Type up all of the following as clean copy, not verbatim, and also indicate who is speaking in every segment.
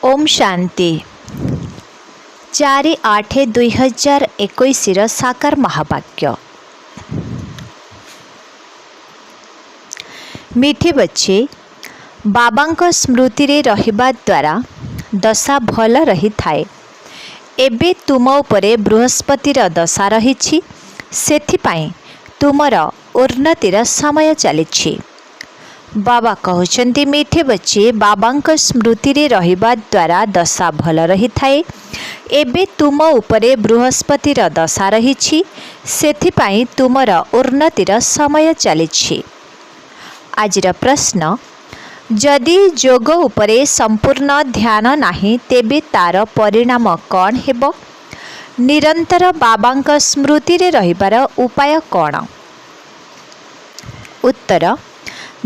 Speaker 1: ओम शांति 4/8/2021 साकार महावाक्य। मिठे बच्चे, बाबा स्मृति रे रहिबा द्वारा दशा भल रही थाए। एबे तुम उपरे बृहस्पतिर दशा रही, सेथिपाई तुमर उन्नतिर समय चली। बाबा कहते मीठे बच्चे, बाबा स्मृति रे रहिबा द्वारा दशा भल रही थाए। एबे तुम उपरे बृहस्पतिर दशा रही, सेथिपाई तुमर उन्नतिर समय चली। आजिर प्रश्न, जदि जोग उपरे संपूर्ण ध्यान नाही तेबे तार परिणाम कौन हेबो? निरंतर बाबा स्मृति रे रहिबार उपाय कौन? उत्तर,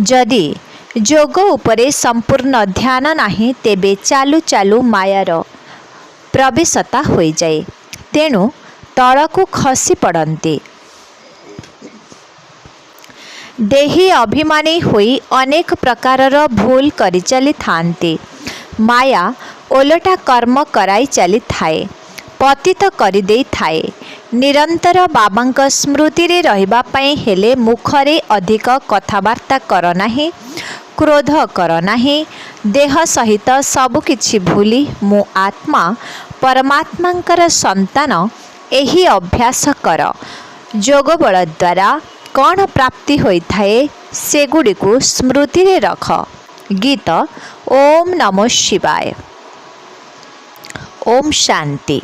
Speaker 1: जदि जोग उपरे संपूर्ण ध्यान नाही तेबे चालू चालू मायार प्रवेशता हो जाए, तेणु तळकु खसी पड़ती। देही अभिमानी होई अनेक प्रकारर भूल करि चली थांती। माया ओलटा कर्म कराई चली थाए, पतित करि देई थाए। निरंतर बाबा स्मृति रे रहिबा पई हेले मुखरे अधिक कथबार्ता कर नाही, क्रोध कर नाही। देह सहित सब किछि भूली मु आत्मा परमात्मांकर संतान एही अभ्यास कर। जोग बल द्वारा कौन प्राप्ति होई थाए सेगुड़ी को स्मृति रे रख। गीत ओम नमो शिवाय। ओम शांति।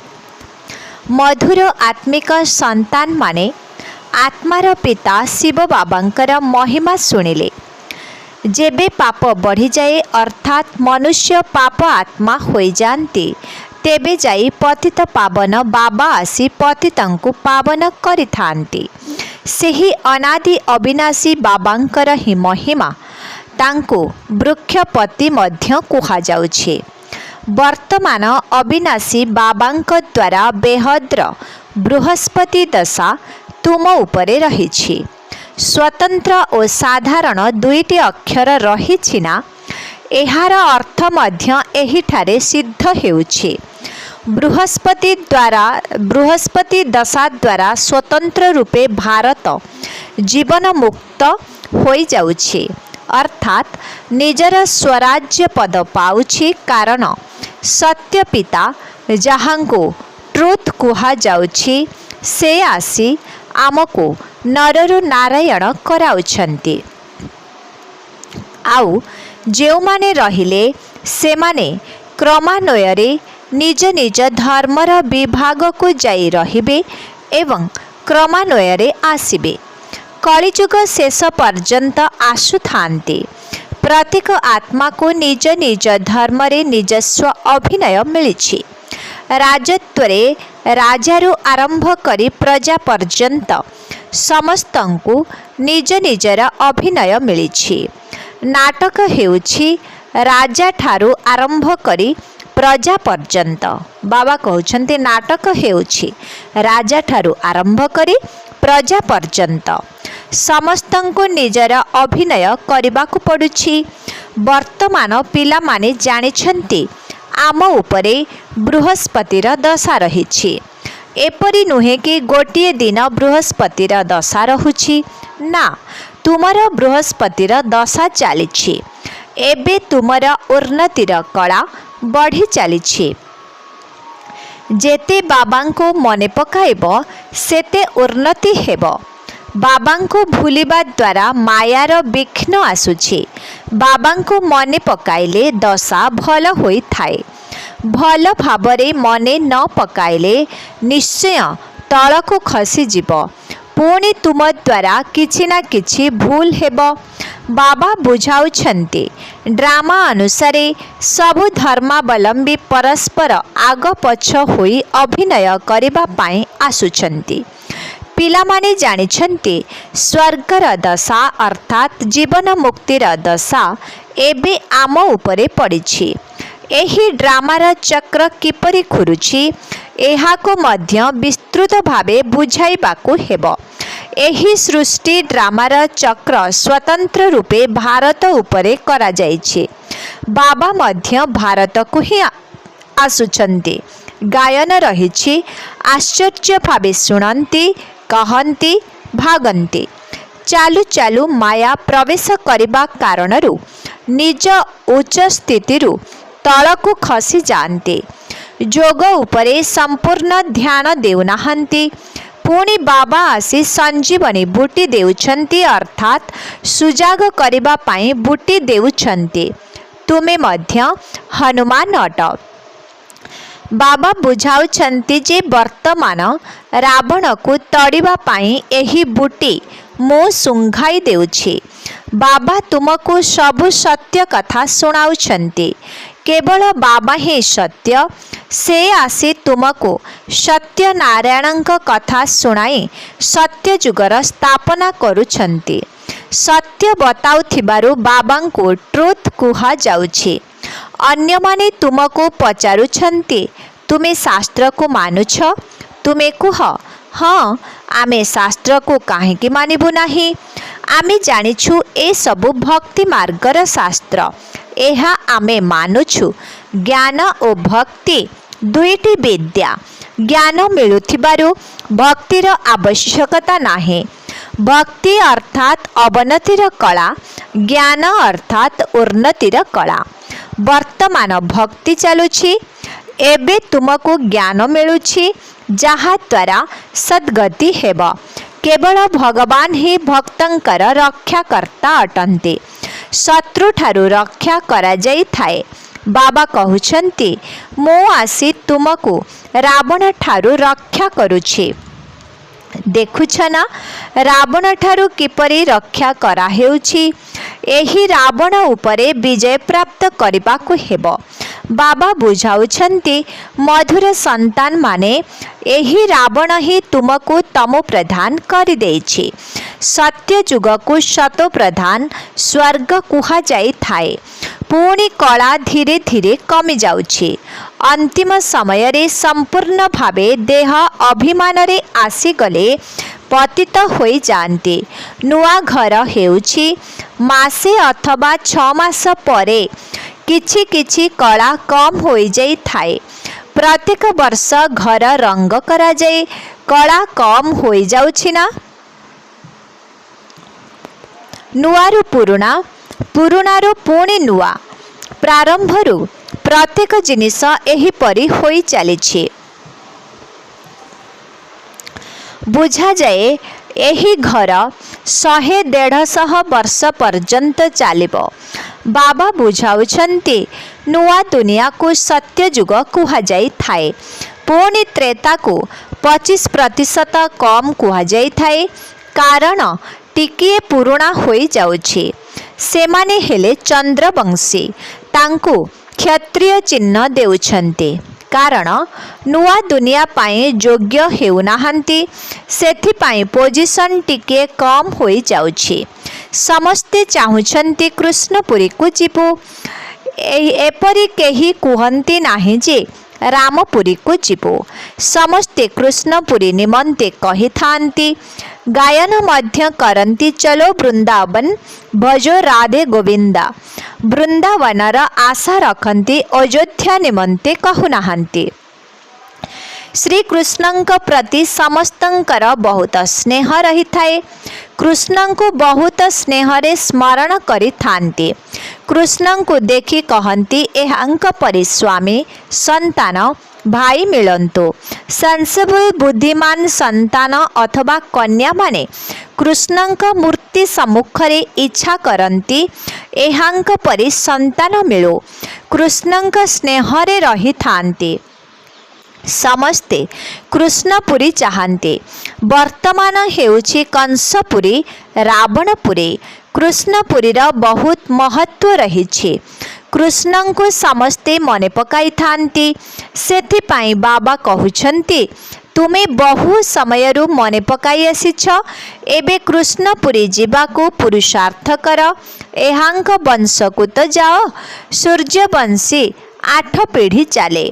Speaker 1: मधुर आत्मिक संतान माने आत्मार पिता शिव बाबांकर महिमा सुनिले। जेबे पाप बढ़ी जाए अर्थात मनुष्य पाप आत्मा हो जाती, तेबे जाई पतित पावन बाबा आसी पतितंकु पावन करिथांती। सेही अनादि अविनाशी बाबांकर ही महिमा तांकु वृक्षपति मध्य कुहा जाउछे। वर्तमान अविनाशी बाबांक द्वारा बेहद्र बृहस्पति दशा तुम उपरे रहिछि। स्वतंत्र और साधारण दुईटी अक्षर रहिछि ना, एहार अर्थ मध्य एहिठारे सिद्ध हेउछि। बृहस्पति दशा द्वारा स्वतंत्र रूपे भारत जीवन मुक्त हो जाउछि, अर्थात निजर स्वराज्य पद पाउछि। कारण सत्य पिता जहांको ट्रुथ कुहा जाउछि, से आसी आमको नररु नारायण कराउछंती। आउ जेउमाने रहिले सेमाने क्रमान्वୟରେ निज निज धर्मर विभाग को जाई रहिबे एवं क्रमान्वୟରେ आसिबे। कलिजुग शेष पर्यंत आसुथांती। प्रत्येक आत्मा को निज निज धर्म रे निजस्व अभिनय मिलिछि। राजत्वरे राजारू आरंभ करी प्रजा पर्यंत समस्तंकु निज निजर अभिनय मिलिछि। नाटक हेउछि राजा ठारू आरंभ करी प्रजा पर्यंत। बाबा कहउछन्ते नाटक हेउछि राजा ठारू आरंभ करी प्रजा पर्यंत समस्तंकु निजर अभिनय करिबाकु पडुछि। वर्तमान पिला माने जानिछन्ति आम उपरे बृहस्पतिर दशा रहिछि। एपरि नुहे कि गोटिए दिन बृहस्पतिर दशा रहुछि ना, तुमर बृहस्पतिर दशा चलिछि। एबे तुमर उन्नतिर कला बढ़ी चलिछि। जेते बाबांको मने पकाइब सेते उन्नति हेबो। बाबांको भूलिबा द्वारा मायार विघ्न आसुछि। बाबांको मने पकाइले दशा भल होई थाए। भल भावरे मने न पकाइले निश्चय तळको खसी जीव। पुणी तुम द्वारा किछि ना किछि भूल हेबो। बाबा बुझाउछन्ते ड्रामा अनुसारे सबु धर्मावलंबी परस्पर आग पछ होई अभिनय करिबा पाई आसुछन्ति। पिलामाने जानिछन्ति स्वर्गर दशा अर्थात जीवन मुक्तिर दशा एबे आम उपरे पड़िछि। एही ड्रामार चक्र किपरि घुरुछि एहाको मध्य विस्तृत भावे बुझाइबाकु हेबो। एही सृष्टि ड्रामार चक्र स्वतंत्र रूपे भारत उपरे करा जाइछे। बाबा मध्य भारत को ही आसुचंती। गायन रहिछि, आश्चर्य भावे शुणती, कहती, भागती। चालू चालू माया प्रवेश करने कारणरू निज उच्च स्थितिरु तलकु खसी जाते। जोग उपरे संपूर्ण ध्यान देउनाहांती। पुणी बाबा आसी संजीवनी बुटी देउछंती, अर्थात सुजाग करिबा पाई बुटी देउछंती। तुमे मध्य हनुमान अट। बाबा बुझाउछंती जे वर्तमान रावण को तड़िबा पाई एही बुटी मो सुंघाई देउछि। बाबा तुमको सबु सत्य कथा सुनाउछंती। केवल बाबा ही सत्य। से आसी तुमको सत्य नारायण कथा सुनाई सत्य जुगर स्थापना करुछंती। सत्य बताउथिबारु बाबा को ट्रुथ कुहा जाउछि। अन्य माने तुमको पचारुछंती, तुमे शास्त्र को मानुछ? तुमे कुह, हाँ आमे शास्त्र को काहेकि मानिबु नाही? आमे जानिछु ए सबु भक्ति मार्गर शास्त्र। एहा आमे मानुछु। ज्ञान और भक्ति दुईटी विद्या। ज्ञान मिलुथिबारु भक्तिर आवश्यकता नाही। भक्ति अर्थात अवनतिर कला, ज्ञान अर्थात उन्नतिर कला। वर्तमान भक्ति चलुछि। एबे तुमको ज्ञान मिलुछि, जहा द्वारा सद्गति हेब। केवल भगवान ही भक्तंकर रक्षाकर्ता अटंती। शत्रु ठारू रक्षा करा जाई थाए। बाबा कहउछंती, मो आसी तुमको रावण ठारू रक्षा करुछि। देखुछ ना रावण ठारू किपरि रक्षा करा हेउछि। एही रावण उपरे विजय प्राप्त करबाकु हेब। बाबा बुझाउछंती, मधुर संतान माने एही रावण ही तुमको तमो प्रदान करि देछि। सत्य जुग को शतो प्रधान स्वर्ग कुहा जाई थाए। पुणी कला धीरे धीरे कमी जाउछि। अंतिम समय रे संपूर्ण भावे देह अभिमान रे आसी गले पतित होई जानते। नुआ घर हेउछि मासे अथवा 6 मास परे किछि किछि कला कम होई जाई थाए। प्रत्येक वर्ष घर रंग करा जाए, कला कम होई जाउछि ना? नुआरु पुरुणा, पुरुणारु पुणी नुआ। प्रारंभरु प्रत्येक जिनिस एहीपरि होई चलिछि। बुझा जाए एही घर 100-150 वर्ष पर्यंत चलिबो। बाबा बुझाउछंती, नुआ दुनिया को सत्य जुग कुहा जाई थाए। पुणी त्रेता को 25% कम कुहा जाई थाए, कारण टिकिए पुरुणा होई जाउछि। सेमाने हेले चंद्रवंशी। तांको क्षत्रिय चिन्ह देउछंती, कारण नुआ दुनिया पाए योग्य हेउनाहांती। सेथिपाई पोजिशन टिके कम होई जाउछि। समस्ते चाहुछंती कृष्णपुरी को जीवु। एपरि केही कुहंती नाही जे रामपुरी को जीवु। समस्ते कृष्णपुरी निमंते कही थांती। गायन मध्य करंती, चलो वृंदावन भजो राधे गोविंदा। वृंदावनर आशा रखंती, अयोध्या निमंते कहूनाहांती। श्री कृष्णंक प्रति समस्तंकर बहुत स्नेह रही थाए। कृष्ण को बहुत स्नेह रे स्मरण करि थांती। कृष्ण को देखि कहंती, एहांक परि स्वामी संतान भाई मिलंतु। सेंसिबल बुद्धिमान संतान अथवा कन्या माने कृष्णंक मूर्ति सम्मुखरे इच्छा करंती, एहांक परि संतान मिलो। कृष्णंक स्नेह रे रही थांती। समस्ते कृष्णपुरी चाहते। वर्तमान हेउछि कंसपुरी, रावणपुरी। कृष्णपुरीर बहुत महत्व रही। कृष्ण को समस्ते मने पकाई थांती। सेथिपाई बाबा कहउछंती, तुमे बहु समयरु मने पकाई आसीछ। एबे कृष्णपुरी जीवाको पुरुषार्थ कर। एहांक वंश को तो जाओ। सूर्यवंशी 8 पीढ़ी चले,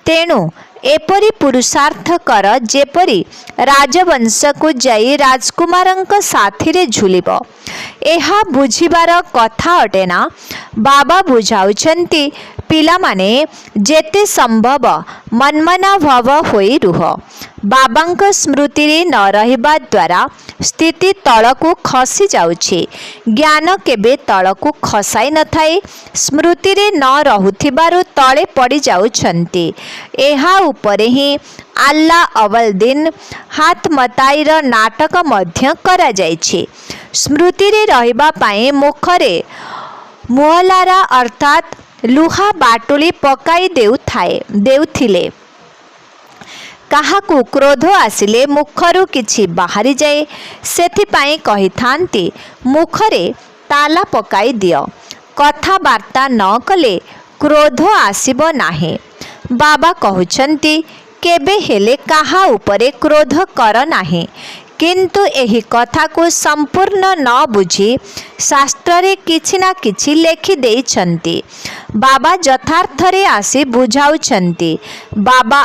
Speaker 1: तेणु एपरी पुरुषार्थ कर जेपरी राजवंश को जाई राजकुमारंक साथीरे झुलिब। एहा बुझिबार कथा अटे ना। बाबा बुझाउछंती पिलामाने जेते संभव मनमना भाव होई रुह। बाबांक स्मृति रे न रहिबा द्वारा स्थिति तळकु खसी जाउछि। ज्ञान केबे तळकु खसाई न थाए। स्मृति रे न रहुथिबारु तळे पड़ी जाउछंती। एहा उपरे ही आल्ला अवल दिन हाथ मताईर नाटक मध्य करा जाइछि। स्मृति रे रहिबा पाए मुखरे मुहलारा अर्थात लुहा बाटुली पकाई देउथिले। काहाकू क्रोध आसिले मुखरू किछि बाहरी जाए सेथिपाई कहिथांती मुखरे ताला पकाई दियो। कथाबार्ता न कले क्रोध आसिब नाही। बाबा कहुछंती केबे हेले काहा उपरे क्रोध कर नाही। किंतु एही कथा को संपूर्ण न बुझी शास्त्र रे किछि ना किछि लेखि देइछंती। बाबा यथार्थरे आसी बुझाउछंती। बाबा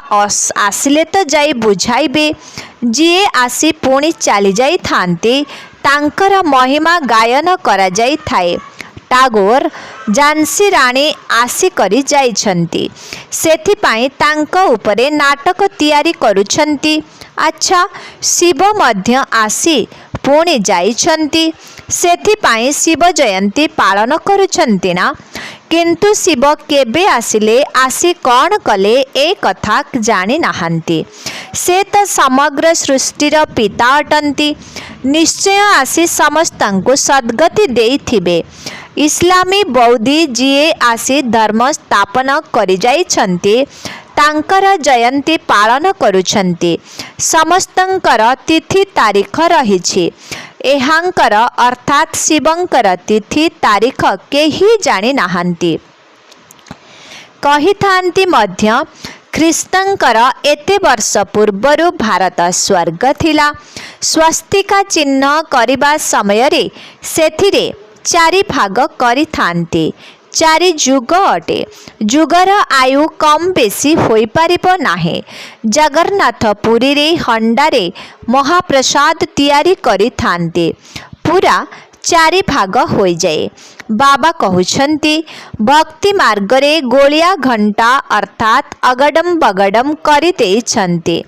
Speaker 1: आसिले तो जाई बुझाइबे। जिए आसी पुणी चली जाई थांती तांकर महिमा गायन करा जाई थाए। टागोर झांसी राणी आसी करी जाइछंती सेथिपाई तांको उपरे नाटक तैयारी करुछंती। अच्छा शिव मध्य आसी पुणी जाइछंती सेथिपाई शिव जयंती पालन करुछंती ना। किंतु शिव केबे आसिले आसी कौन कले ए कथा जानी नाहंती। से तो समग्र सृष्टिर पिता अटंती। निश्चय आसी समस्तंकु सद्गति देइथिबे। इस्लामी बौद्धी जीए आसी धर्म स्थापन करि जाइछंती तांकर जयंती पालन करुछंती। समस्तंकर तिथि तारीख रहिछि। एहांकर अर्थात शिवंकर तिथि तारीख केही जानी नाहंती। कहिथांती मध्य ख्रीस्तंकर एते वर्ष पूर्वरु भारत स्वर्ग थिला। स्वस्तिका चिन्ह करिबा समय रे सेथिरे चारि भाग करिथांती। चारि जुग अटे। जुगर आयु कम बेसी होई पारिबो नाही। जगन्नाथ पुरी रे हंडारे महाप्रसाद तैयारी करिथांती। पूरा चारि भाग होई जाए। बाबा कहुछंती भक्ति मार्ग रे गोलिया घंटा अर्थात अगडम बगडम करि देइछंती।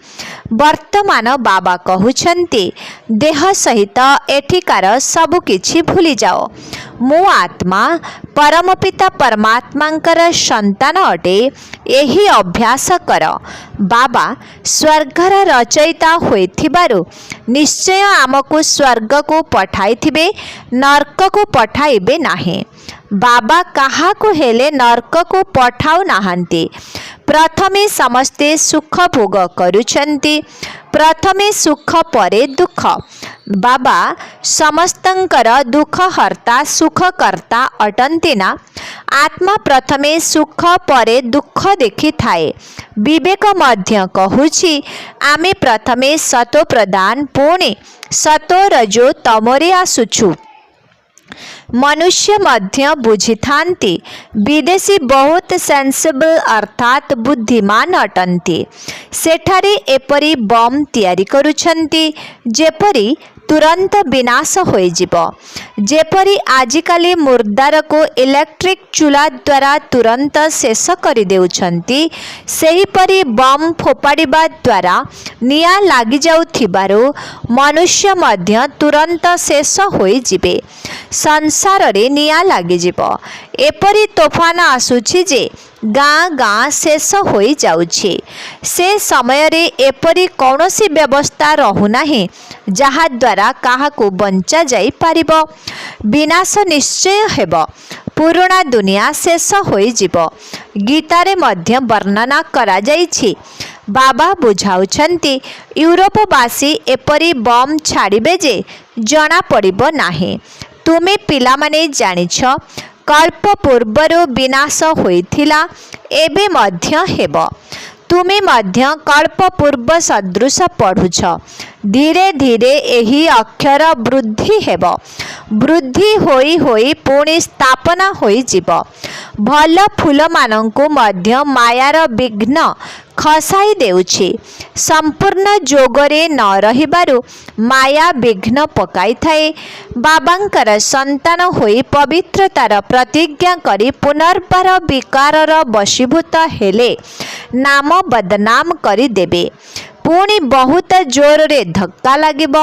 Speaker 1: वर्तमान बाबा कहुछंती देह सहित एठिकार सब किछि भूली जाओ। मु आत्मा परम पिता परमात्मांकर संतान अटे। एही अभ्यास कर। बाबा स्वर्गर रचयिता होइथिबारु निश्चय आमको स्वर्ग को पठाइथिबे नरक को पठाइबे नाही। बाबा काहा को हेले नरक को पठाउ नाहंती। प्रथमे समस्ते सुख भोग करुछंती। प्रथमे सुख परे दुख। बाबा समस्तंकर दुख हर्ता सुख कर्ता अटंती ना। आत्मा प्रथमे सुख परे दुख देखि थाए। विवेक मध्य कहुछि आमे प्रथमे सतो प्रदान पुणे सतो रजो तमोरे आसुछु। मनुष्य मध्य बुझिथांती। विदेशी बहुत सेंसिबल अर्थात बुद्धिमान अटंती। सेठारे एपरी बम तैयारी करुछंती जेपरी तुरंत विनाश होई जिवो। जेपरी आजिकाली मुर्दार को इलेक्ट्रिक चूल्हा द्वारा तुरंत शेष करि देउछंती सेहीपरि बम फोपाड़िबा द्वारा निया लागि जाउथिबारु मनुष्य मध्य तुरंत शेष होई जिवे। संसार रे निया लागि जिवो। एपरी तोफान आसुछि जे गाँ गाँ शेष होई जाउछि। से समय रे एपरी कौनसी व्यवस्था रहुनाही जहा द्वारा काहाकू बंचा जाई पारिबो। विनाश निश्चय हेबो। पुराणा दुनिया शेष होई जिवो। गीतारे मध्य वर्णना करा जाइछि। बाबा बुझाउछंती यूरोपवासी एपरी बम छाड़िबे जे जना पड़िबो नाही। तुमे पिला माने जानिछ कल्प पूर्वरु विनाश होइथिला एबे मध्य हेबो। तुमे मध्य कल्प पूर्व सदृश पढ़ुछ। धीरे धीरे एही अक्षर वृद्धि हेबो। वृद्धि होई होई पुणी स्थापना होई जिवो। भल फूल मानंकु मध्य मायार विघ्न ଖସାଇ ଦେଉଛି। ସମ୍ପୂର୍ଣ୍ଣ ଯୋଗରେ ନ ରହିବାରୁ ମାୟା ବିଘ୍ନ ପକାଇଥାଏ। ବାବାଙ୍କର ସନ୍ତାନ ହୋଇ ପବିତ୍ରତାର ପ୍ରତିଜ୍ଞା କରି ପୁନର୍ବାର ବିକାରର ବଶୀଭୂତ ହେଲେ ନାମ ବଦନାମ କରିଦେବେ। ପୁଣି ବହୁତ ଜୋରରେ ଧକ୍କା ଲାଗିବ।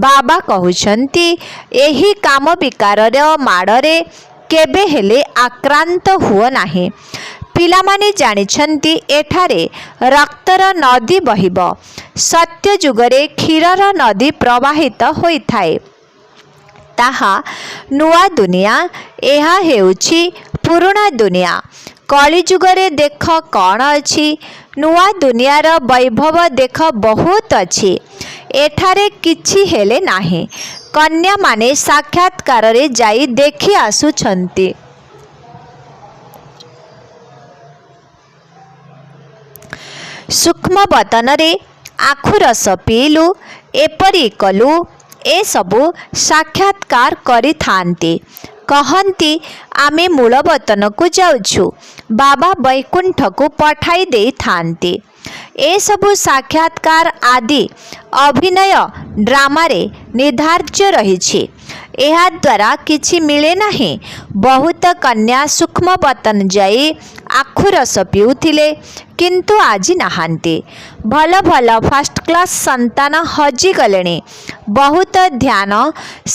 Speaker 1: ବାବା କହୁଛନ୍ତି ଏହି କାମ ବିକାରର ମାଡ଼ରେ କେବେ ହେଲେ ଆକ୍ରାନ୍ତ ହୁଅ ନାହିଁ। ପିଲାମାନେ ଜାଣିଛନ୍ତି ଏଠାରେ ରକ୍ତର ନଦୀ ବହିବ। ସତ୍ୟ ଯୁଗରେ କ୍ଷୀରର ନଦୀ ପ୍ରବାହିତ ହୋଇଥାଏ। ତାହା ନୂଆ ଦୁନିଆ, ଏହା ହେଉଛି ପୁରୁଣା ଦୁନିଆ। କଳିଯୁଗରେ ଦେଖ କ'ଣ ଅଛି? ନୂଆ ଦୁନିଆର ବୈଭବ ଦେଖ ବହୁତ ଅଛି। ଏଠାରେ କିଛି ହେଲେ ନାହିଁ। କନ୍ୟାମାନେ ସାକ୍ଷାତକାରରେ ଯାଇ ଦେଖି ଆସୁଛନ୍ତି। ସୂକ୍ଷ୍ମ ବତନରେ ଆଖୁ ରସ ପିଇଲୁ, ଏପରି କଲୁ, ଏସବୁ ସାକ୍ଷାତକାର କରିଥାନ୍ତି। କହନ୍ତି ଆମେ ମୂଳ ବତନକୁ ଯାଉଛୁ, ବାବା ବୈକୁଣ୍ଠକୁ ପଠାଇ ଦେଇଥାନ୍ତି। ଏସବୁ ସାକ୍ଷାତକାର ଆଦି ଅଭିନୟ ଡ୍ରାମାରେ ନିର୍ଦ୍ଧାର୍ଯ୍ୟ ରହିଛି। ଏହାଦ୍ୱାରା କିଛି ମିଳେ ନାହିଁ। ବହୁତ କନ୍ୟା ସୂକ୍ଷ୍ମ ବତନ ଯାଇ ଆଖୁ ରସ ପିଉଥିଲେ, କିନ୍ତୁ ଆଜି ନାହାନ୍ତି। ଭଲ ଭଲ ଫାଷ୍ଟ କ୍ଲାସ୍ ସନ୍ତାନ ହଜିଗଲେଣି। ବହୁତ ଧ୍ୟାନ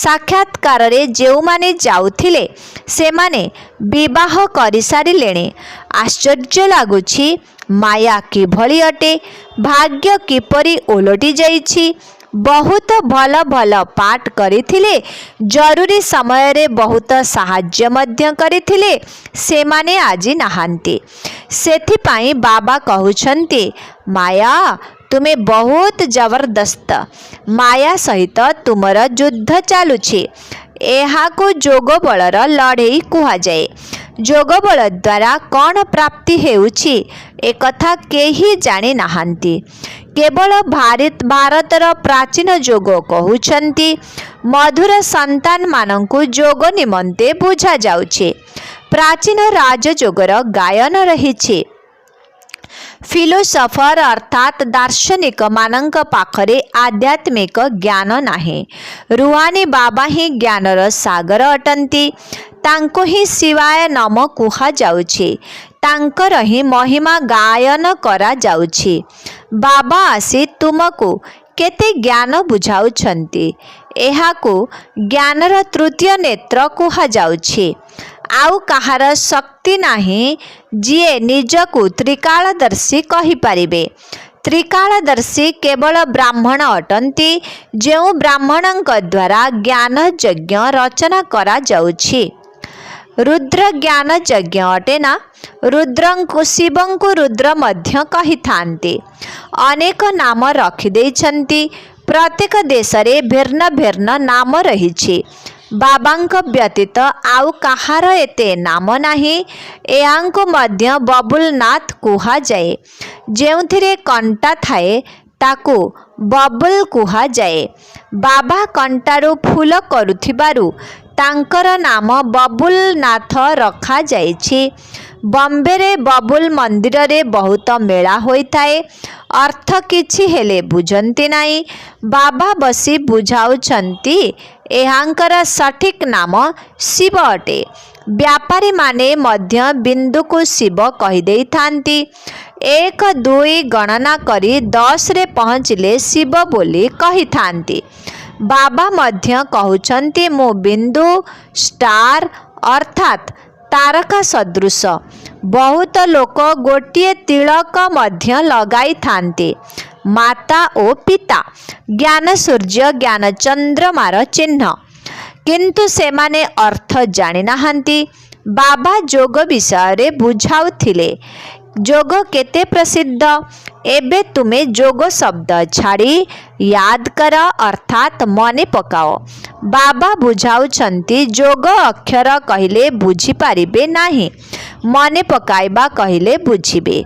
Speaker 1: ସାକ୍ଷାତକାରରେ ଯେଉଁମାନେ ଯାଉଥିଲେ ସେମାନେ ବିବାହ କରିସାରିଲେଣି। ଆଶ୍ଚର୍ଯ୍ୟ ଲାଗୁଛି ମାୟା କିଭଳି ଅଟେ, ଭାଗ୍ୟ କିପରି ଓଲଟି ଯାଇଛି। ବହୁତ ଭଲ ଭଲ ପାଠ କରିଥିଲେ, ଜରୁରୀ ସମୟରେ ବହୁତ ସାହାଯ୍ୟ ମଧ୍ୟ କରିଥିଲେ, ସେମାନେ ଆଜି ନାହାନ୍ତି। ସେଥିପାଇଁ ବାବା କହୁଛନ୍ତି ମାୟା ତୁମେ ବହୁତ ଜବରଦସ୍ତ। ମାୟା ସହିତ ତୁମର ଯୁଦ୍ଧ ଚାଲୁଛି। ଏହାକୁ ଯୋଗ ବଳର ଲଢ଼େଇ କୁହାଯାଏ। ଯୋଗ ବଳ ଦ୍ୱାରା କ'ଣ ପ୍ରାପ୍ତି ହେଉଛି ଏକଥା କେହି ଜାଣି ନାହାନ୍ତି। କେବଳ ଭାରତର ପ୍ରାଚୀନ ଯୋଗ କହୁଛନ୍ତି। ମଧୁର ସନ୍ତାନମାନଙ୍କୁ ଯୋଗ ନିମନ୍ତେ ବୁଝାଯାଉଛି। ପ୍ରାଚୀନ ରାଜଯୋଗର ଗାୟନ ରହିଛି। ଫିଲୋସଫର ଅର୍ଥାତ୍ ଦାର୍ଶନିକମାନଙ୍କ ପାଖରେ ଆଧ୍ୟାତ୍ମିକ ଜ୍ଞାନ ନାହିଁ। ରୁହାନୀ ବାବା ହିଁ ଜ୍ଞାନର ସାଗର ଅଟନ୍ତି। ତାଙ୍କୁ ହିଁ ଶିବାୟ ନମ କୁହାଯାଉଛି। ତାଙ୍କର ହିଁ ମହିମା ଗାୟନ କରାଯାଉଛି। ବାବା ଆସି ତୁମକୁ କେତେ ଜ୍ଞାନ ବୁଝାଉଛନ୍ତି। ଏହାକୁ ଜ୍ଞାନର ତୃତୀୟ ନେତ୍ର କୁହାଯାଉଛି। ଆଉ କାହାର ଶକ୍ତି ନାହିଁ ଯିଏ ନିଜକୁ ତ୍ରିକାଳଦର୍ଶୀ କହିପାରିବେ। ତ୍ରିକାଳଦର୍ଶୀ କେବଳ ବ୍ରାହ୍ମଣ ଅଟନ୍ତି। ଯେଉଁ ବ୍ରାହ୍ମଣଙ୍କ ଦ୍ୱାରା ଜ୍ଞାନ ଯଜ୍ଞ ରଚନା କରାଯାଉଛି। ରୁଦ୍ର ଜ୍ଞାନ ଯଜ୍ଞ ଅଟେ ନା? ରୁଦ୍ରଙ୍କୁ ଶିବଙ୍କୁ ରୁଦ୍ର ମଧ୍ୟ କହିଥାନ୍ତି। ଅନେକ ନାମ ରଖିଦେଇଛନ୍ତି। ପ୍ରତ୍ୟେକ ଦେଶରେ ଭିନ୍ନ ଭିନ୍ନ ନାମ ରହିଛି। ବାବାଙ୍କ ବ୍ୟତୀତ ଆଉ କାହାର ଏତେ ନାମ ନାହିଁ। ଏହାଙ୍କୁ ମଧ୍ୟ ବବୁଲନାଥ କୁହାଯାଏ। ଯେଉଁଥିରେ କଣ୍ଟା ଥାଏ ତାକୁ ବବୁଲ କୁହାଯାଏ। ବାବା କଣ୍ଟାରୁ ଫୁଲ କରୁଥିବାରୁ ତାଙ୍କର ନାମ ବବୁଲନାଥ ରଖାଯାଇଛି। ବମ୍ବେରେ ବବୁଲ ମନ୍ଦିରରେ ବହୁତ ମେଳା ହୋଇଥାଏ। ଅର୍ଥ କିଛି ହେଲେ ବୁଝନ୍ତି ନାହିଁ। ବାବା ବସି ବୁଝାଉଛନ୍ତି ଏହାଙ୍କର ସଠିକ୍ ନାମ ଶିବ ଅଟେ। ବ୍ୟାପାରୀମାନେ ମଧ୍ୟ ବିନ୍ଦୁକୁ ଶିବ କହିଦେଇଥାନ୍ତି। 1 2 ଗଣନା କରି 10ରେ ପହଞ୍ଚିଲେ ଶିବ ବୋଲି କହିଥାନ୍ତି। ବାବା ମଧ୍ୟ କହୁଛନ୍ତି ମୁଁ ବିନ୍ଦୁ, ଷ୍ଟାର ଅର୍ଥାତ୍ ତାରକା ସଦୃଶ। ବହୁତ ଲୋକ ଗୋଟିଏ ତିଳକ ମଧ୍ୟ ଲଗାଇଥାନ୍ତି। ମାତା ଓ ପିତା, ଜ୍ଞାନ ସୂର୍ଯ୍ୟ, ଜ୍ଞାନ ଚନ୍ଦ୍ରମାର ଚିହ୍ନ। କିନ୍ତୁ ସେମାନେ ଅର୍ଥ ଜାଣିନାହାନ୍ତି। ବାବା ଯୋଗ ବିଷୟରେ ବୁଝାଉଥିଲେ। ଯୋଗ କେତେ ପ୍ରସିଦ୍ଧ। ଏବେ ତୁମେ ଯୋଗ ଶବ୍ଦ ଛାଡ଼ି ୟାଦ କର ଅର୍ଥାତ୍ ମନେ ପକାଅ। ବାବା ବୁଝାଉଛନ୍ତି ଯୋଗ ଅକ୍ଷର କହିଲେ ବୁଝିପାରିବେ ନାହିଁ, ମନେ ପକାଇବା କହିଲେ ବୁଝିବେ।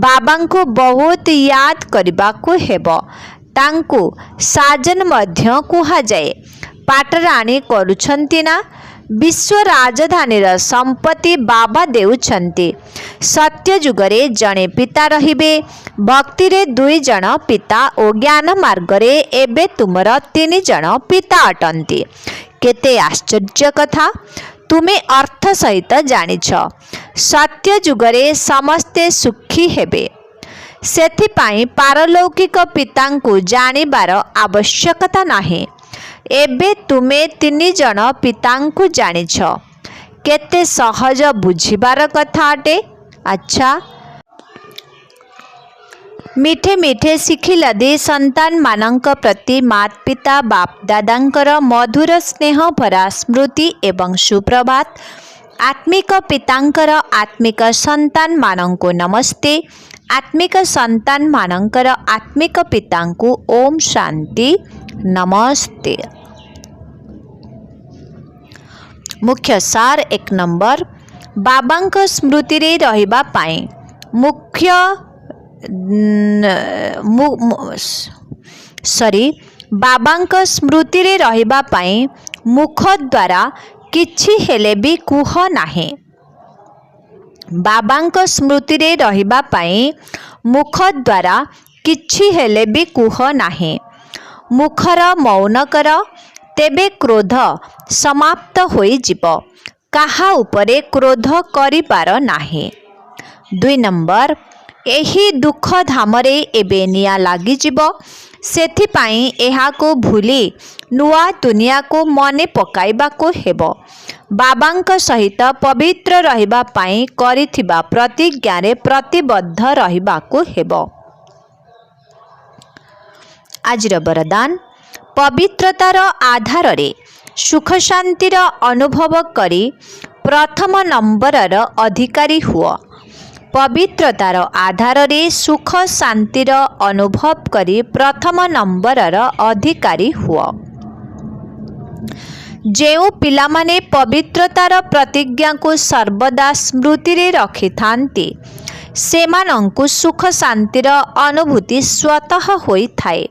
Speaker 1: ବାବାଙ୍କୁ ବହୁତ ୟାଦ କରିବାକୁ ହେବ। ତାଙ୍କୁ ସାଜନ ମଧ୍ୟ କୁହାଯାଏ। ପାଟରାଣୀ କରୁଛନ୍ତି ନା? विश्व राजधानीर संपत्ति बाबा देउछन्ति। सत्य जुगरे जणे पिता रहिबे, भक्ति रे 2 जण पिता और ज्ञान मार्गरे एबे तुमर 3 जण पिता अटंती। केते आश्चर्य कथा, तुमे अर्थ सहित जानिछ। सत्य जुगरे समस्ते सुखी हेबे, सेथिपाई पारलौकिक पितांकु जानिबार आवश्यकता नाही। एबे तुमे 3 जण पितांकु जानिछ, केते सहज बुझिबार कथा अटे। अच्छा, मिठे मिठे शिखिलदी संतान मानक प्रति मात पिता बाप दादांकर मधुर स्नेह भरा स्मृति एवं सुप्रभात। आत्मिक पितांकर आत्मिक संतान मानंको नमस्ते। आत्मिक संतान मानंकर आत्मिक पितांकु ओम शांति नमस्ते। मुख्य सार 1 नंबर, बाबांक स्मृति रे रहिबा पाई मुख्य बाबांक स्मृति रे रहिबा पाई मुख द्वारा किछि हेले भी कुह नाही। बाबांक स्मृति रे रहिबा पाई मुख द्वारा किछि हेले भी कुह नाही। मुखर मौन कर, तेबे क्रोध समाप्त होई जिवो। काहा उपरे क्रोध करिपार नाही। 2 नंबर, एही दुख धामरे एबे निया लागि जिवो, सेथिपाई एहाको भूली नुआ दुनिया को मने पकाइबा को हेबो। बाबांक सहित पवित्र रहिबा पाई करिथिबा प्रतिज्ञा रे प्रतिबद्ध रहिबा को हेबो। आजिर वरदान, पवित्रतार आधार रे सुख शांतिर अनुभव करी प्रथम नंबरर अधिकारी हुआ। पवित्रतार आधार रे सुख शांतिर अनुभव करी प्रथम नंबरर अधिकारी हुआ। जेउ पिलामाने पवित्रतार प्रतिज्ञा को सर्वदा स्मृति रे रखि थांती, सेमानंकु सुख शांतिर अनुभूति स्वतः होई थाए।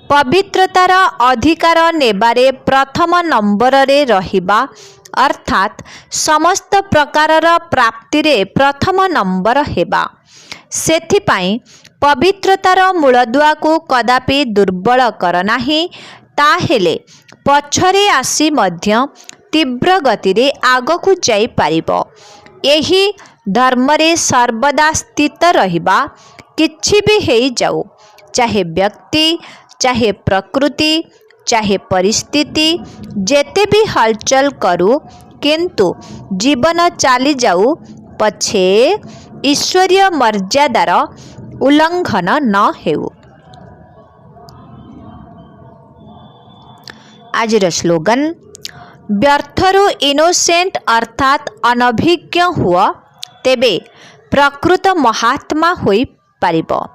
Speaker 1: पवित्रतार अधिकार नेबारे प्रथम नंबर रे रहिबा अर्थात समस्त प्रकारर प्राप्ति रे प्रथम नंबर हेबा। सेथिपाई पवित्रतार मूलदुआ को कदापि दुर्बल कर नाही, ताहेले पछरे आसी मध्य तीव्र गति रे आगकु जाई पारिबो। एही धर्म रे सर्वदा स्थित रहिबा, किछि भी हेई जाऊ, चाहे व्यक्ति, चाहे प्रकृति, चाहे परिस्थिति जेते भी हलचल करू, किंतु जीवन चली जाऊ पछे ईश्वरीय मर्यादार उल्लंघन न हेउ। आजिर स्लोगन, व्यर्थरु इनोसेंट अर्थात अनभिज्ञ हुआ, तेबे प्रकृत महात्मा होई पारिबो।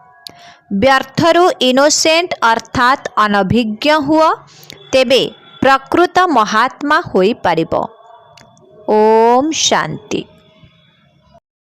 Speaker 1: व्यर्थरु इनोसेंट अर्थात अनभिज्ञ हुआ, तेबे प्रकृत महात्मा होई पारिबो। ओम शांति।